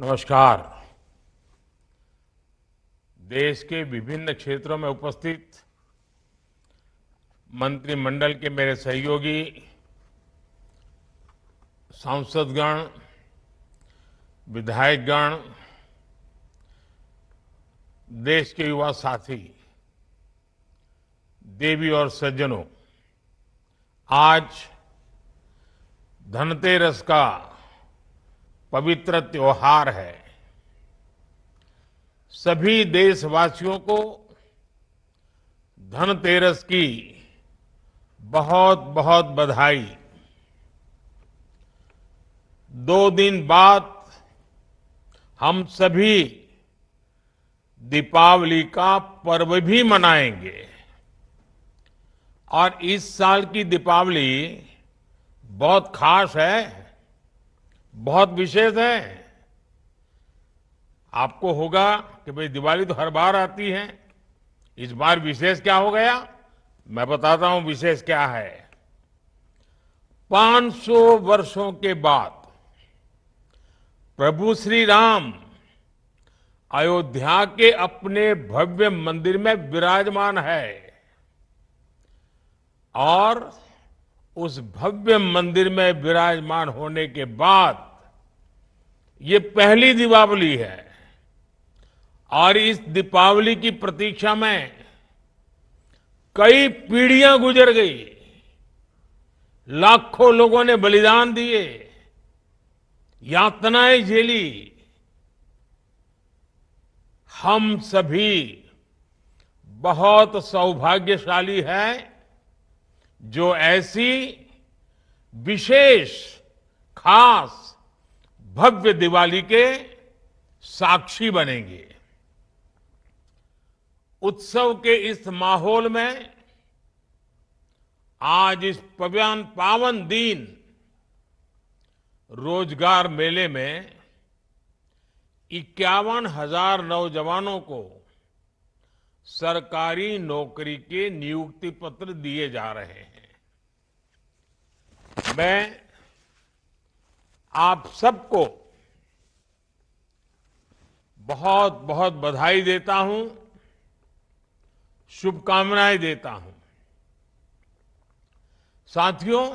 नमस्कार। देश के विभिन्न क्षेत्रों में उपस्थित मंत्रिमंडल के मेरे सहयोगी, सांसदगण, विधायकगण, देश के युवा साथी, देवी और सज्जनों, आज धनतेरस का पवित्र त्योहार है। सभी देशवासियों को धनतेरस की बहुत बहुत बधाई। 2 दिन बाद हम सभी दीपावली का पर्व भी मनाएंगे और इस साल की दीपावली बहुत खास है, बहुत विशेष है। आपको होगा कि भाई दिवाली तो हर बार आती है, इस बार विशेष क्या हो गया? मैं बताता हूं विशेष क्या है। 500 वर्षों के बाद प्रभु श्री राम अयोध्या के अपने भव्य मंदिर में विराजमान है और उस भव्य मंदिर में विराजमान होने के बाद ये पहली दीपावली है और इस दीपावली की प्रतीक्षा में कई पीढ़ियां गुजर गई। लाखों लोगों ने बलिदान दिए, यातनाएं झेली। हम सभी बहुत सौभाग्यशाली हैं जो ऐसी विशेष, खास, भव्य दिवाली के साक्षी बनेंगे। उत्सव के इस माहौल में आज इस पावन दिन रोजगार मेले में 51,000 नौजवानों को सरकारी नौकरी के नियुक्ति पत्र दिए जा रहे हैं। मैं आप सबको बहुत बहुत बधाई देता हूं, शुभकामनाएं देता हूं। साथियों,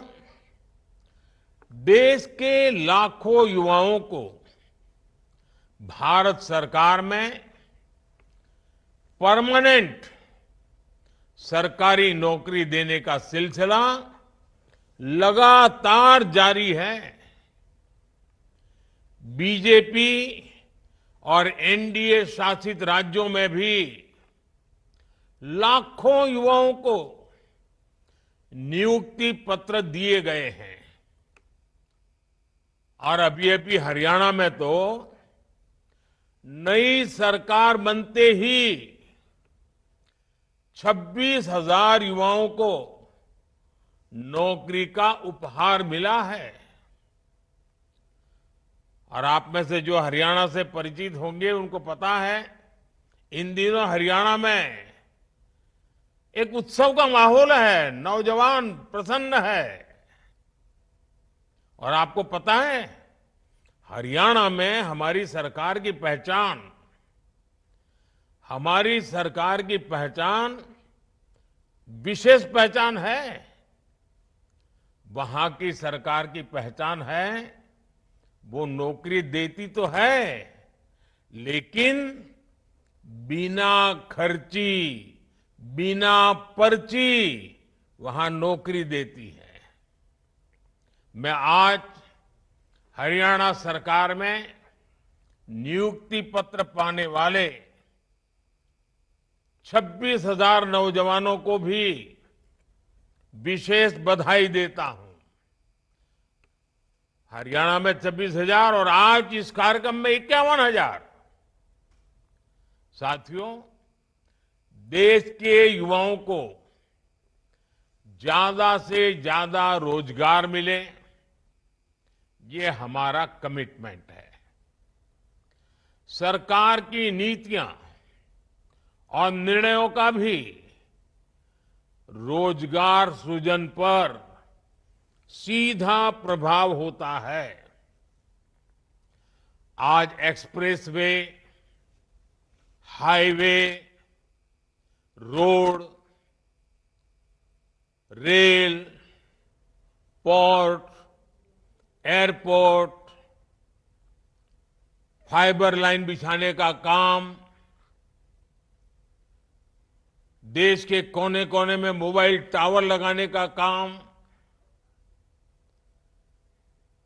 देश के लाखों युवाओं को भारत सरकार में परमानेंट सरकारी नौकरी देने का सिलसिला लगातार जारी है। बीजेपी और एनडीए शासित राज्यों में भी लाखों युवाओं को नियुक्ति पत्र दिए गए हैं और अभी हरियाणा में तो नई सरकार बनते ही 26,000 युवाओं को नौकरी का उपहार मिला है। और आप में से जो हरियाणा से परिचित होंगे उनको पता है, इन दिनों हरियाणा में एक उत्सव का माहौल है, नौजवान प्रसन्न है। और आपको पता है, हरियाणा में हमारी सरकार की पहचान विशेष पहचान है। वहां की सरकार की पहचान है, वो नौकरी देती तो है लेकिन बिना खर्ची, बिना पर्ची वहां नौकरी देती है। मैं आज हरियाणा सरकार में नियुक्ति पत्र पाने वाले 26,000 नौजवानों को भी विशेष बधाई देता हूं। हरियाणा में 26,000 और आज इस कार्यक्रम में 51,000। साथियों, देश के युवाओं को ज्यादा से ज्यादा रोजगार मिले, ये हमारा कमिटमेंट है। सरकार की नीतियां और निर्णयों का भी रोजगार सृजन पर सीधा प्रभाव होता है। आज expressway, highway, road, rail, port, airport, fibre line बिछाने का काम, देश के कोने कोने में मोबाइल टावर लगाने का काम,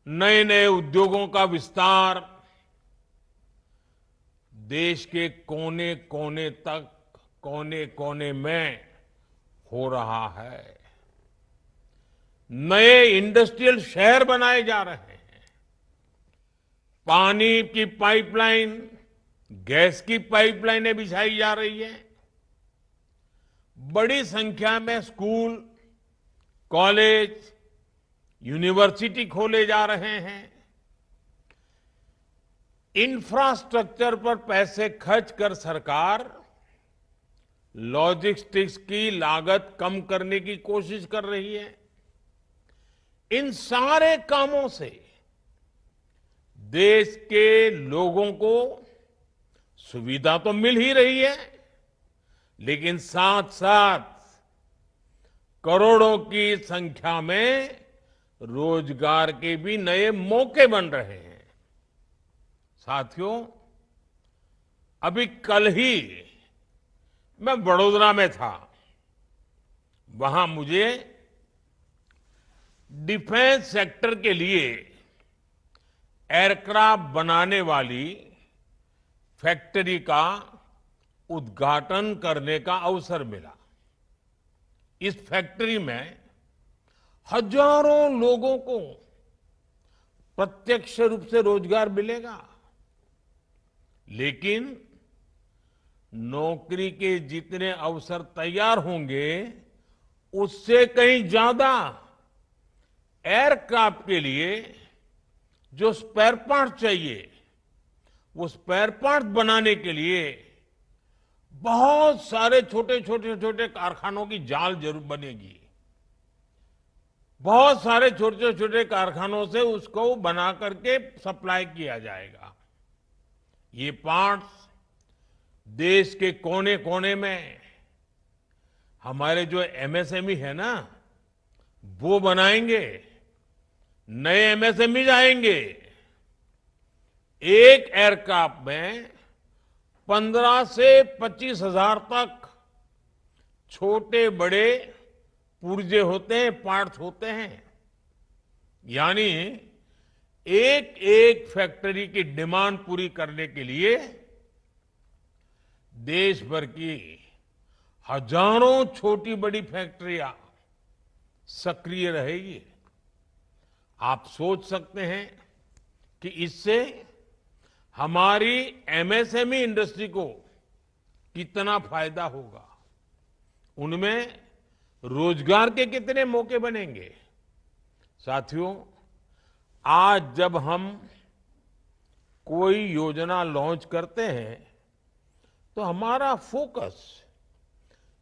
नए नए उद्योगों का विस्तार, देश के कोने कोने तक, कोने कोने में हो रहा है। नए इंडस्ट्रियल शहर बनाए जा रहे हैं। पानी की पाइपलाइन, गैस की पाइपलाइनें बिछाई जा रही है। बड़ी संख्या में स्कूल, कॉलेज, यूनिवर्सिटी खोले जा रहे हैं। इंफ्रास्ट्रक्चर पर पैसे खर्च कर सरकार लॉजिस्टिक्स की लागत कम करने की कोशिश कर रही है। इन सारे कामों से देश के लोगों को सुविधा तो मिल ही रही है, लेकिन साथ साथ करोड़ों की संख्या में रोजगार के भी नए मौके बन रहे हैं। साथियों, अभी कल ही मैं वडोदरा में था। वहां मुझे डिफेंस सेक्टर के लिए एयरक्राफ्ट बनाने वाली फैक्ट्री का उद्घाटन करने का अवसर मिला। इस फैक्ट्री में हजारों लोगों को प्रत्यक्ष रूप से रोजगार मिलेगा, लेकिन नौकरी के जितने अवसर तैयार होंगे, उससे कहीं ज्यादा एयरक्राफ्ट के लिए जो स्पेयर पार्ट चाहिए, वो स्पेयर पार्ट बनाने के लिए बहुत सारे छोटे छोटे छोटे कारखानों की जाल जरूर बनेगी। बहुत सारे छोटे छोटे कारखानों से उसको बना करके सप्लाई किया जाएगा। ये पार्ट्स देश के कोने कोने में हमारे जो एमएसएमई है ना, वो बनाएंगे। नए एमएसएमई आएंगे। एक एयरक्राफ्ट में 15 से 25 हजार तक छोटे बड़े पुर्जे होते हैं, पार्ट्स होते हैं। यानी एक एक फैक्ट्री की डिमांड पूरी करने के लिए देश भर की हजारों छोटी बड़ी फैक्ट्रियां सक्रिय रहेगी। आप सोच सकते हैं कि इससे हमारी एमएसएमई इंडस्ट्री को कितना फायदा होगा, उनमें रोजगार के कितने मौके बनेंगे। साथियों, आज जब हम कोई योजना लॉन्च करते हैं तो हमारा फोकस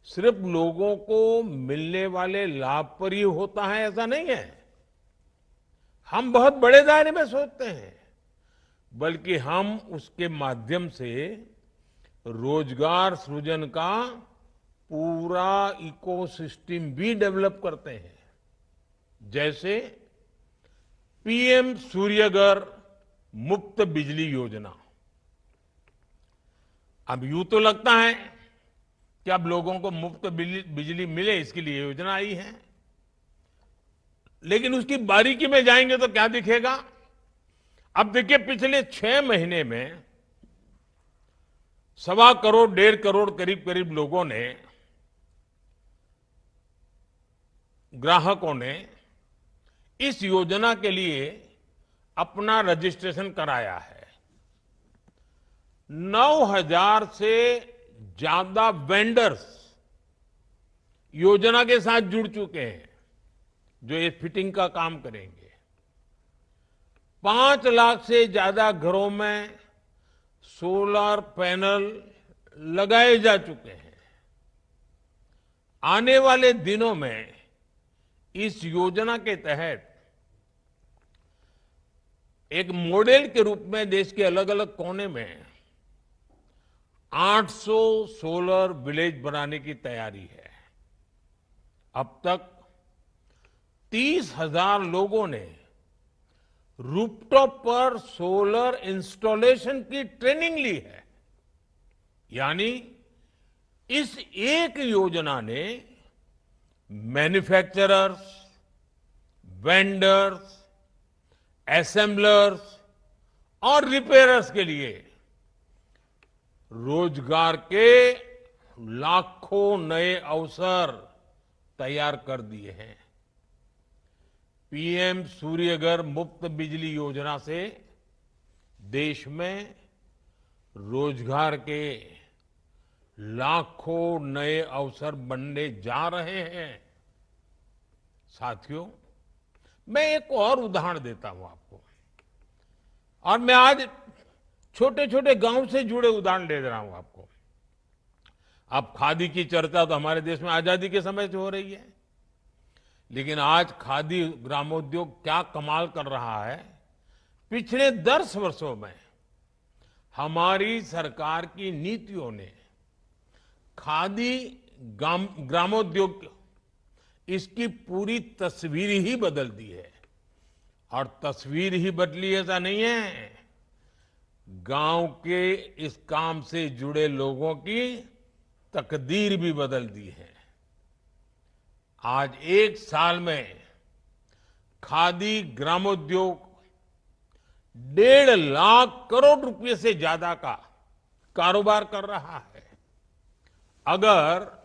सिर्फ लोगों को मिलने वाले लाभ पर ही होता है, ऐसा नहीं है। हम बहुत बड़े दायरे में सोचते हैं, बल्कि हम उसके माध्यम से रोजगार सृजन का पूरा इकोसिस्टम भी डेवलप करते हैं। जैसे पीएम सूर्यघर मुफ्त बिजली योजना। अब यूं तो लगता है कि अब लोगों को मुफ्त बिजली मिले, इसके लिए योजना आई है, लेकिन उसकी बारीकी में जाएंगे तो क्या दिखेगा। अब देखिए, पिछले 6 महीने में 1.25 करोड़ 1.5 करोड़ करीब करीब लोगों ने, ग्राहकों ने इस योजना के लिए अपना रजिस्ट्रेशन कराया है। 9,000 से ज्यादा वेंडर्स योजना के साथ जुड़ चुके हैं, जो ये फिटिंग का काम करेंगे। 5 लाख से ज्यादा घरों में सोलर पैनल लगाए जा चुके हैं। आने वाले दिनों में इस योजना के तहत एक मॉडल के रूप में देश के अलग अलग कोने में 800 सोलर विलेज बनाने की तैयारी है। अब तक 30,000 लोगों ने रूफटॉप पर सोलर इंस्टॉलेशन की ट्रेनिंग ली है। यानी इस एक योजना ने मैन्युफैक्चरर्स, वेंडर्स, असेंबलर्स और रिपेयरर्स के लिए रोजगार के लाखों नए अवसर तैयार कर दिए हैं। पीएम सूर्यघर मुफ्त बिजली योजना से देश में रोजगार के लाखों नए अवसर बनने जा रहे हैं। साथियों, मैं एक और उदाहरण देता हूं आपको, और मैं आज छोटे छोटे गांव से जुड़े उदाहरण दे रहा हूं आपको। अब खादी की चर्चा तो हमारे देश में आजादी के समय से हो रही है, लेकिन आज खादी ग्रामोद्योग क्या कमाल कर रहा है। पिछले 10 वर्षों में हमारी सरकार की नीतियों ने खादी ग्रामोद्योग इसकी पूरी तस्वीर ही बदल दी है। और तस्वीर ही बदली ऐसा नहीं है, गांव के इस काम से जुड़े लोगों की तकदीर भी बदल दी है। आज 1 साल में खादी ग्रामोद्योग 1.5 लाख करोड़ रुपए से ज्यादा का कारोबार कर रहा है। अगर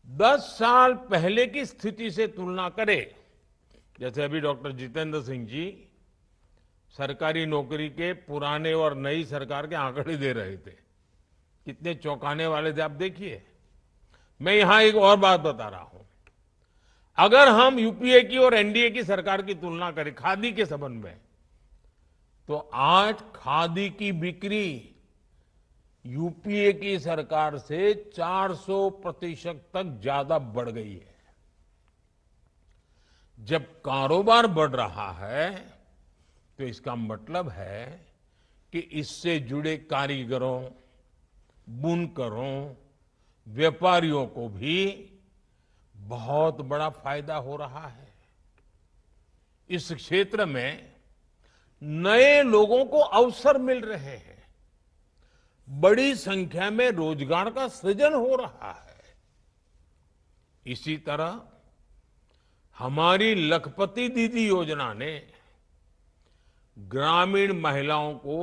10 साल पहले की स्थिति से तुलना करें, जैसे अभी डॉक्टर जितेंद्र सिंह जी सरकारी नौकरी के पुराने और नई सरकार के आंकड़े दे रहे थे, कितने चौंकाने वाले थे आप देखिए। मैं यहां एक और बात बता रहा हूं, अगर हम यूपीए की और एनडीए की सरकार की तुलना करें खादी के संबंध में, तो आज खादी की बिक्री यूपीए की सरकार से 400% तक ज्यादा बढ़ गई है। जब कारोबार बढ़ रहा है तो इसका मतलब है कि इससे जुड़े कारीगरों, बुनकरों, व्यापारियों को भी बहुत बड़ा फायदा हो रहा है। इस क्षेत्र में नए लोगों को अवसर मिल रहे हैं, बड़ी संख्या में रोजगार का सृजन हो रहा है। इसी तरह हमारी लखपति दीदी योजना ने ग्रामीण महिलाओं को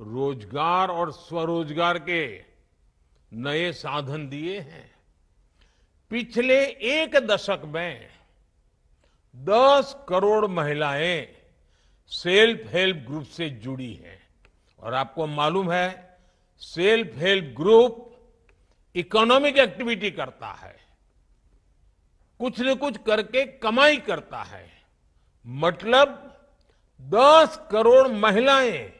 रोजगार और स्वरोजगार के नए साधन दिए हैं। पिछले 1 दशक में 10 करोड़ महिलाएं सेल्फ हेल्प ग्रुप से जुड़ी हैं। और आपको मालूम है, self help group economic activity करता है, कुछ न कुछ करके कमाई करता है। मतलब 10 करोड़ महिलाएं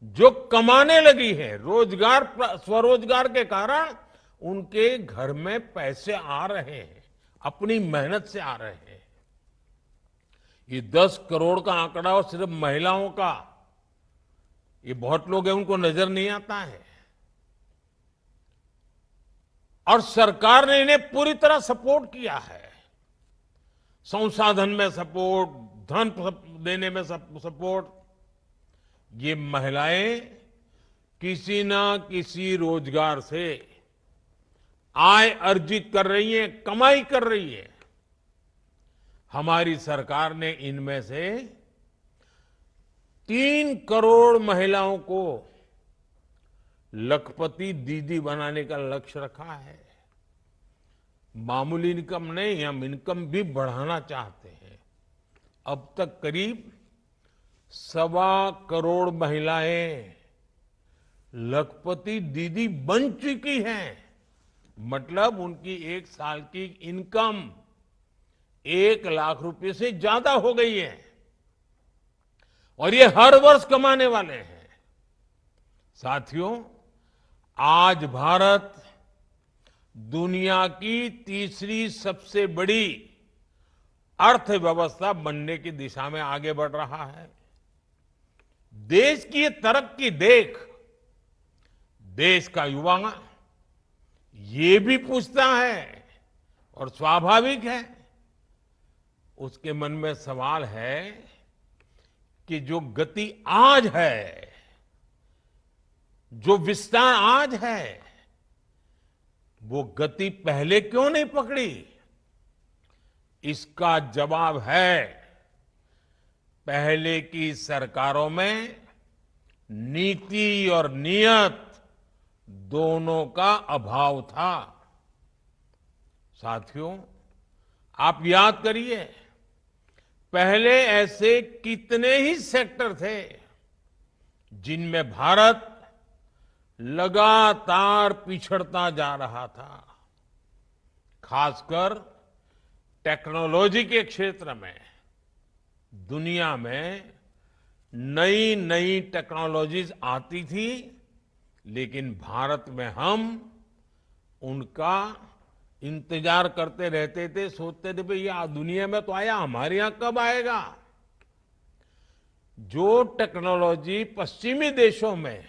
जो कमाने लगी है, रोजगार स्वरोजगार के कारण उनके घर में पैसे आ रहे हैं, अपनी मेहनत से आ रहे हैं। ये 10 करोड़ का आंकड़ा और सिर्फ महिलाओं का, ये बहुत लोग हैं उनको नजर नहीं आता है। और सरकार ने इन्हें पूरी तरह सपोर्ट किया है, संसाधन में सपोर्ट, धन देने में सपोर्ट। ये महिलाएं किसी ना किसी रोजगार से आय अर्जित कर रही हैं, कमाई कर रही है। हमारी सरकार ने इनमें से 3 करोड़ महिलाओं को लखपति दीदी बनाने का लक्ष्य रखा है। मामूली इनकम नहीं, हम इनकम भी बढ़ाना चाहते हैं। अब तक करीब 1.25 करोड़ महिलाएं लखपति दीदी बन चुकी हैं। मतलब उनकी 1 साल की इनकम 1 लाख रुपए से ज्यादा हो गई है, और ये हर वर्ष कमाने वाले हैं। साथियों, आज भारत दुनिया की तीसरी सबसे बड़ी अर्थव्यवस्था बनने की दिशा में आगे बढ़ रहा है। देश की ये तरक्की देख देश का युवा ये भी पूछता है, और स्वाभाविक है, उसके मन में सवाल है कि जो गति आज है, जो विस्तार आज है, वो गति पहले क्यों नहीं पकड़ी? इसका जवाब है, पहले की सरकारों में नीति और नियत दोनों का अभाव था। साथियों, आप याद करिए, पहले ऐसे कितने ही सेक्टर थे जिनमें भारत लगातार पिछड़ता जा रहा था। खासकर टेक्नोलॉजी के क्षेत्र में दुनिया में नई नई टेक्नोलॉजीज आती थी, लेकिन भारत में हम उनका इंतजार करते रहते थे, सोचते थे भाई ये दुनिया में तो आया, हमारे यहां कब आएगा। जो टेक्नोलॉजी पश्चिमी देशों में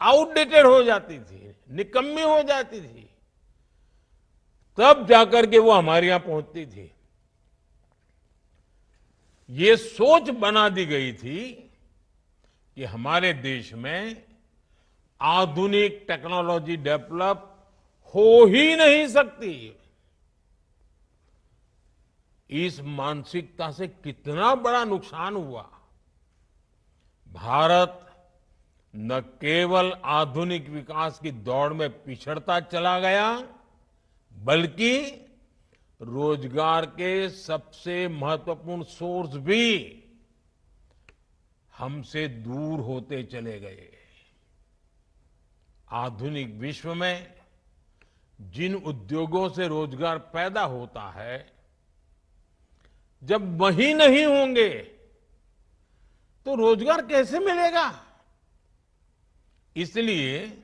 आउटडेटेड हो जाती थी, निकम्मी हो जाती थी, तब जाकर के वो हमारे यहां पहुंचती थी। ये सोच बना दी गई थी कि हमारे देश में आधुनिक टेक्नोलॉजी डेवलप हो ही नहीं सकती। इस मानसिकता से कितना बड़ा नुकसान हुआ। भारत न केवल आधुनिक विकास की दौड़ में पिछड़ता चला गया, बल्कि रोजगार के सबसे महत्वपूर्ण सोर्स भी हमसे दूर होते चले गए। आधुनिक विश्व में जिन उद्योगों से रोजगार पैदा होता है, जब वही नहीं होंगे तो रोजगार कैसे मिलेगा? इसलिए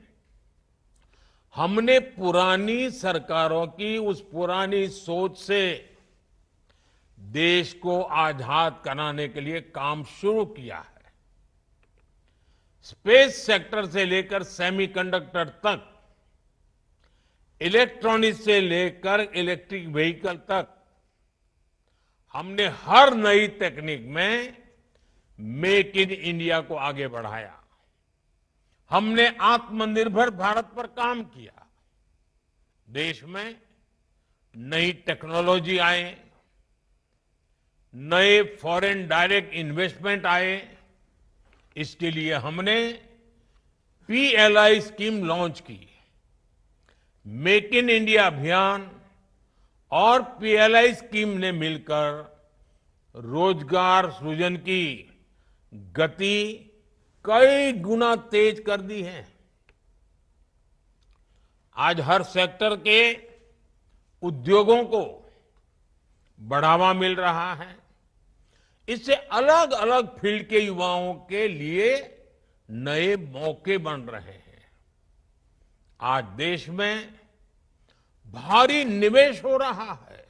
हमने पुरानी सरकारों की उस पुरानी सोच से देश को आजाद कराने के लिए काम शुरू किया है। स्पेस सेक्टर से लेकर सेमीकंडक्टर तक, इलेक्ट्रॉनिक्स से लेकर इलेक्ट्रिक व्हीकल तक, हमने हर नई तकनीक में मेक इन इंडिया को आगे बढ़ाया। हमने आत्मनिर्भर भारत पर काम किया। देश में नई टेक्नोलॉजी आए, नए फॉरेन डायरेक्ट इन्वेस्टमेंट आए। इसके लिए हमने पीएलआई स्कीम लॉन्च की। मेक इन इंडिया अभियान और पीएलआई स्कीम ने मिलकर रोजगार सृजन की गति कई गुना तेज कर दी है। आज हर सेक्टर के उद्योगों को बढ़ावा मिल रहा है। इससे अलग अलग फील्ड के युवाओं के लिए नए मौके बन रहे हैं। आज देश में भारी निवेश हो रहा है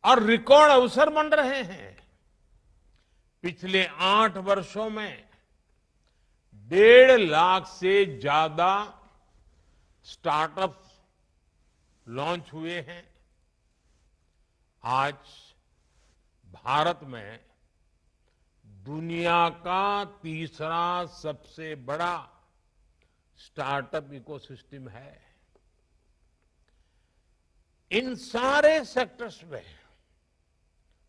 और रिकॉर्ड अवसर बन रहे हैं। पिछले 8 वर्षों में 1.5 लाख से ज्यादा स्टार्टअप्स लॉन्च हुए हैं। आज भारत में दुनिया का तीसरा सबसे बड़ा स्टार्टअप इकोसिस्टम है। इन सारे सेक्टर्स में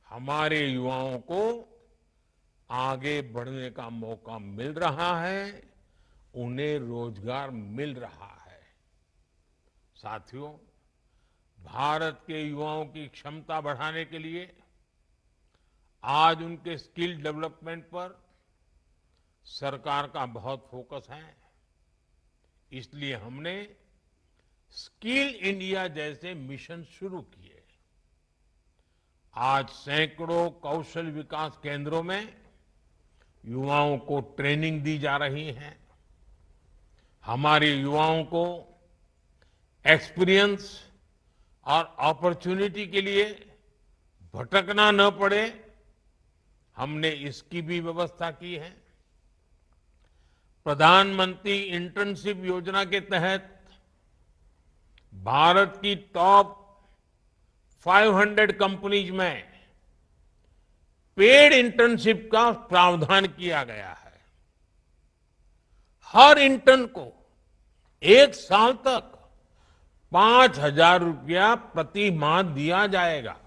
हमारे युवाओं को आगे बढ़ने का मौका मिल रहा है, उन्हें रोजगार मिल रहा है। साथियों, भारत के युवाओं की क्षमता बढ़ाने के लिए आज उनके स्किल डेवलपमेंट पर सरकार का बहुत फोकस है। इसलिए हमने स्किल इंडिया जैसे मिशन शुरू किए। आज सैकड़ों कौशल विकास केंद्रों में युवाओं को ट्रेनिंग दी जा रही है। हमारे युवाओं को एक्सपीरियंस और अपॉर्चुनिटी के लिए भटकना न पड़े, हमने इसकी भी व्यवस्था की है। प्रधानमंत्री इंटर्नशिप योजना के तहत भारत की टॉप 500 कंपनीज में पेड इंटर्नशिप का प्रावधान किया गया है। हर इंटर्न को 1 साल तक 5,000 रुपया प्रति माह दिया जाएगा।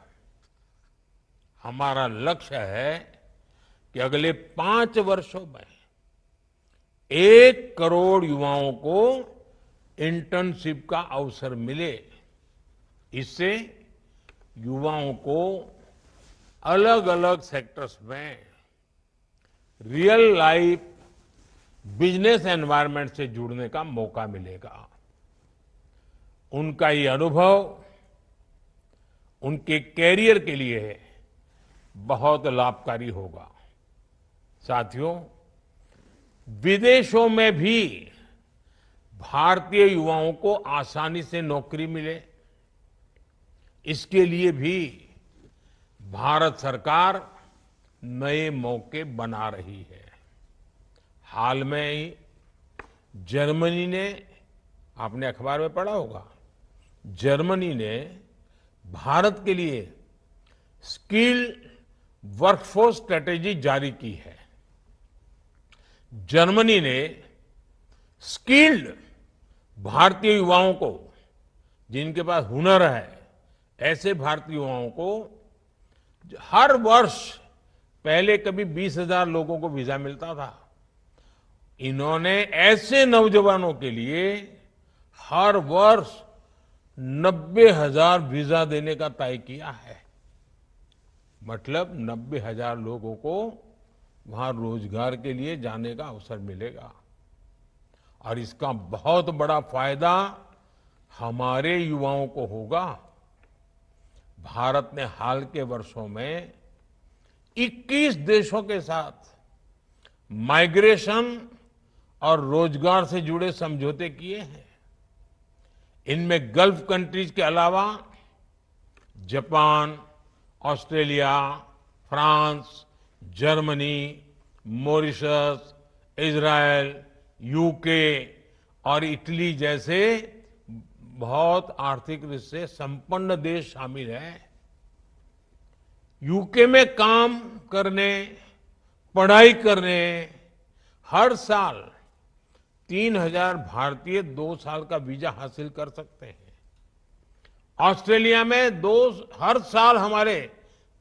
हमारा लक्ष्य है कि अगले 5 वर्षों में 1 करोड़ युवाओं को इंटर्नशिप का अवसर मिले। इससे युवाओं को अलग अलग सेक्टर्स में रियल लाइफ बिजनेस एनवायरनमेंट से जुड़ने का मौका मिलेगा। उनका ये अनुभव उनके कैरियर के लिए बहुत लाभकारी होगा। साथियों, विदेशों में भी भारतीय युवाओं को आसानी से नौकरी मिले, इसके लिए भी भारत सरकार नए मौके बना रही है। हाल में ही जर्मनी ने, आपने अखबार में पढ़ा होगा, जर्मनी ने भारत के लिए स्किल वर्कफोर्स स्ट्रेटेजी जारी की है। जर्मनी ने स्किल्ड भारतीय युवाओं को, जिनके पास हुनर है, ऐसे भारतीय युवाओं को हर वर्ष, पहले कभी 20,000 लोगों को वीजा मिलता था, इन्होंने ऐसे नौजवानों के लिए हर वर्ष 90,000 वीजा देने का तय किया है। मतलब 90,000 लोगों को वहां रोजगार के लिए जाने का अवसर मिलेगा। और इसका बहुत बड़ा फायदा हमारे युवाओं को होगा। भारत ने हाल के वर्षों में 21 देशों के साथ माइग्रेशन और रोजगार से जुड़े समझौते किए हैं। इनमें गल्फ कंट्रीज के अलावा Japan, Australia, France, Germany, Mauritius, Israel, UK और इटली जैसे बहुत आर्थिक रूप से संपन्न देश शामिल हैं। यूके में काम करने, पढ़ाई करने हर साल 3,000 भारतीय 2 साल का वीजा हासिल कर सकते हैं। ऑस्ट्रेलिया में हर साल हमारे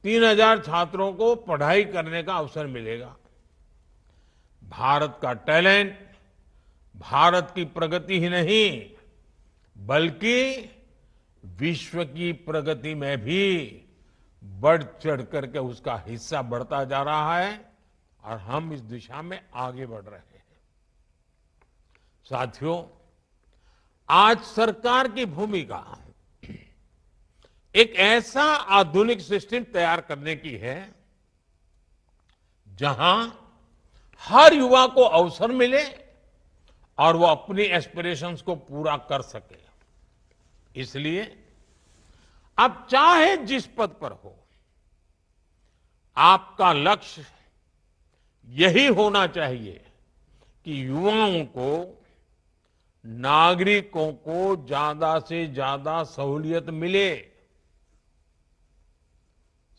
3,000 छात्रों को पढ़ाई करने का अवसर मिलेगा। भारत का टैलेंट भारत की प्रगति ही नहीं, बल्कि विश्व की प्रगति में भी बढ़ चढ़ करके उसका हिस्सा बढ़ता जा रहा है और हम इस दिशा में आगे बढ़ रहे हैं। साथियों, आज सरकार की भूमिका एक ऐसा आधुनिक सिस्टम तैयार करने की है जहां हर युवा को अवसर मिले और वो अपनी एस्पिरेशंस को पूरा कर सके। इसलिए आप चाहे जिस पद पर हो, आपका लक्ष्य यही होना चाहिए कि युवाओं को, नागरिकों को ज्यादा से ज्यादा सहूलियत मिले।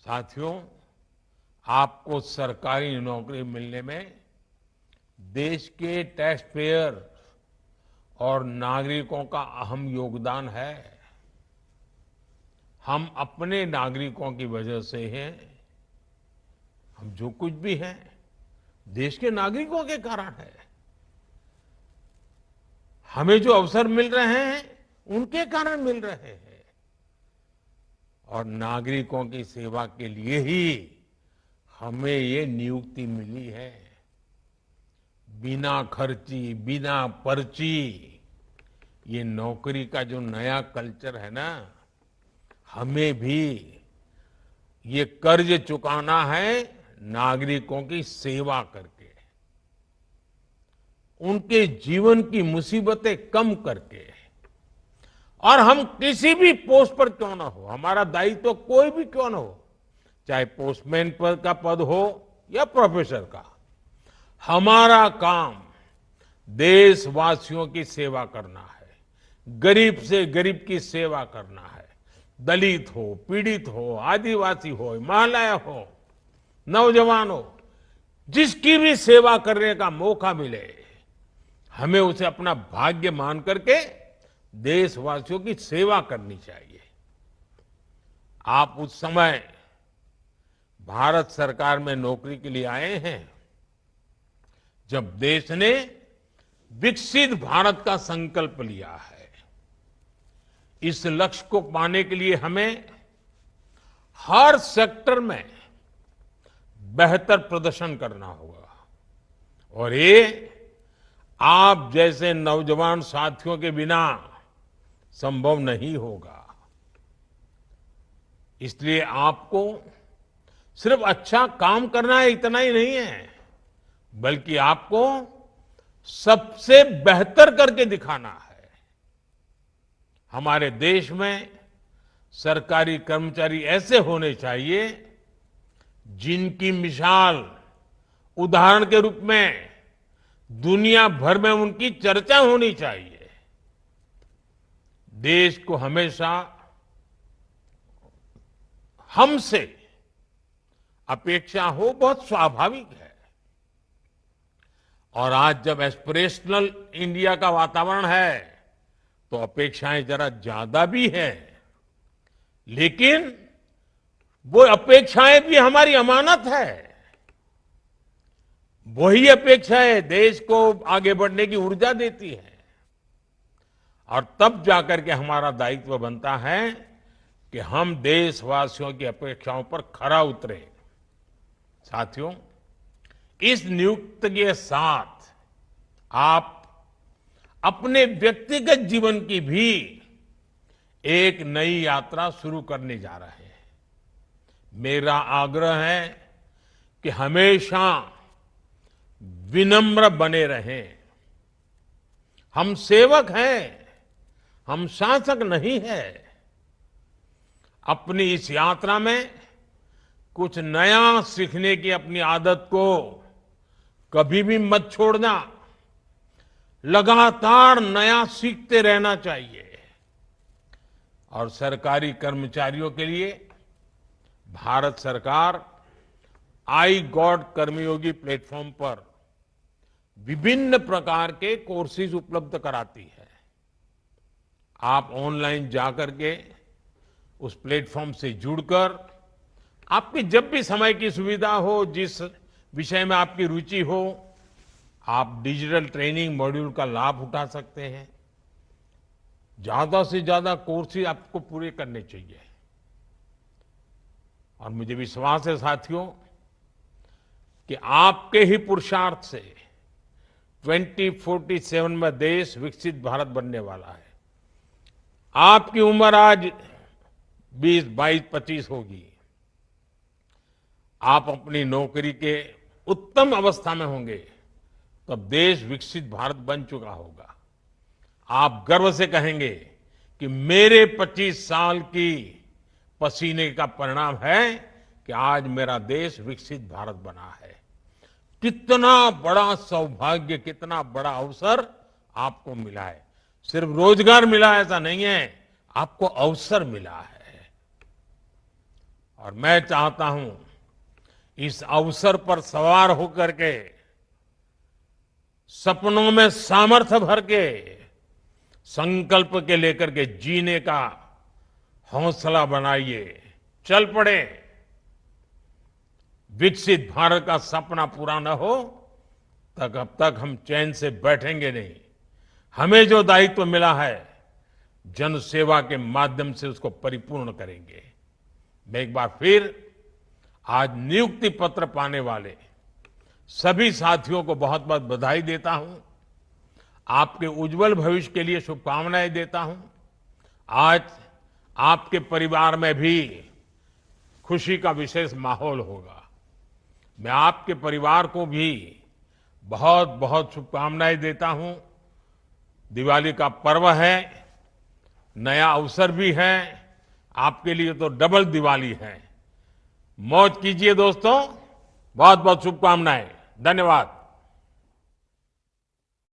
साथियों, आपको सरकारी नौकरी मिलने में देश के टैक्स पेयर और नागरिकों का अहम योगदान है। हम अपने नागरिकों की वजह से हैं, हम जो कुछ भी हैं देश के नागरिकों के कारण है। हमें जो अवसर मिल रहे हैं उनके कारण मिल रहे हैं। और नागरिकों की सेवा के लिए ही हमें ये नियुक्ति मिली है। बिना खर्ची, बिना पर्ची, ये नौकरी का जो नया कल्चर है ना, हमें भी ये कर्ज चुकाना है नागरिकों की सेवा करके, उनके जीवन की मुसीबतें कम करके। और हम किसी भी पोस्ट पर क्यों ना हो, हमारा दायित्व कोई भी क्यों ना हो, चाहे पोस्टमैन पद का पद हो या प्रोफेसर का। हमारा काम देशवासियों की सेवा करना है, गरीब से गरीब की सेवा करना है। दलित हो, पीड़ित हो, आदिवासी हो, महिलाएं हो, नौजवान हो, जिसकी भी सेवा करने का मौका मिले, हमें उसे अपना भाग्य मान करके देशवासियों की सेवा करनी चाहिए। आप उस समय भारत सरकार में नौकरी के लिए आए हैं जब देश ने विकसित भारत का संकल्प लिया है। इस लक्ष्य को पाने के लिए हमें हर सेक्टर में बेहतर प्रदर्शन करना होगा और ये आप जैसे नौजवान साथियों के बिना संभव नहीं होगा। इसलिए आपको सिर्फ अच्छा काम करना है इतना ही नहीं है, बल्कि आपको सबसे बेहतर करके दिखाना है। हमारे देश में सरकारी कर्मचारी ऐसे होने चाहिए जिनकी मिसाल उदाहरण के रूप में दुनिया भर में उनकी चर्चा होनी चाहिए। देश को हमेशा हमसे अपेक्षा हो बहुत स्वाभाविक है और आज जब एस्पिरेशनल इंडिया का वातावरण है तो अपेक्षाएं जरा ज्यादा भी है, लेकिन वो अपेक्षाएं भी हमारी अमानत है। वही अपेक्षाएं देश को आगे बढ़ने की ऊर्जा देती है और तब जाकर के हमारा दायित्व बनता है कि हम देशवासियों की अपेक्षाओं पर खरा उतरे। साथियों, इस नियुक्ति के साथ आप अपने व्यक्तिगत जीवन की भी एक नई यात्रा शुरू करने जा रहे हैं। मेरा आग्रह है कि हमेशा विनम्र बने रहें। हम सेवक हैं, हम शासक नहीं है। अपनी इस यात्रा में कुछ नया सीखने की अपनी आदत को कभी भी मत छोड़ना। लगातार नया सीखते रहना चाहिए और सरकारी कर्मचारियों के लिए भारत सरकार आई गॉड कर्मयोगी प्लेटफॉर्म पर विभिन्न प्रकार के कोर्सेज उपलब्ध कराती है। आप ऑनलाइन जाकर के उस प्लेटफॉर्म से जुड़कर आपकी जब भी समय की सुविधा हो, जिस विषय में आपकी रुचि हो, आप डिजिटल ट्रेनिंग मॉड्यूल का लाभ उठा सकते हैं। ज्यादा से ज्यादा कोर्सेज आपको पूरे करने चाहिए और मुझे विश्वास है साथियों कि आपके ही पुरुषार्थ से 2047 में देश विकसित भारत बनने वाला है। आपकी उम्र आज 20, 22, 25 होगी। आप अपनी नौकरी के उत्तम अवस्था में होंगे तब देश विकसित भारत बन चुका होगा। आप गर्व से कहेंगे कि मेरे 25 साल की पसीने का परिणाम है कि आज मेरा देश विकसित भारत बना है। कितना बड़ा सौभाग्य, कितना बड़ा अवसर आपको मिला है। सिर्फ रोजगार मिला ऐसा नहीं है, आपको अवसर मिला है और मैं चाहता हूं इस अवसर पर सवार होकर के सपनों में सामर्थ्य भर के संकल्प के लेकर के जीने का हौसला बनाइए। चल पड़े। विकसित भारत का सपना पूरा न हो तक अब तक हम चैन से बैठेंगे नहीं। हमें जो दायित्व मिला है जन सेवा के माध्यम से उसको परिपूर्ण करेंगे। मैं एक बार फिर आज नियुक्ति पत्र पाने वाले सभी साथियों को बहुत बहुत बधाई देता हूं। आपके उज्जवल भविष्य के लिए शुभकामनाएं देता हूं। आज आपके परिवार में भी खुशी का विशेष माहौल होगा। मैं आपके परिवार को भी बहुत बहुत शुभकामनाएं देता हूं। दिवाली का पर्व है, नया अवसर भी है, आपके लिए तो डबल दिवाली है। मौज कीजिए दोस्तों। बहुत बहुत शुभकामनाएं। धन्यवाद।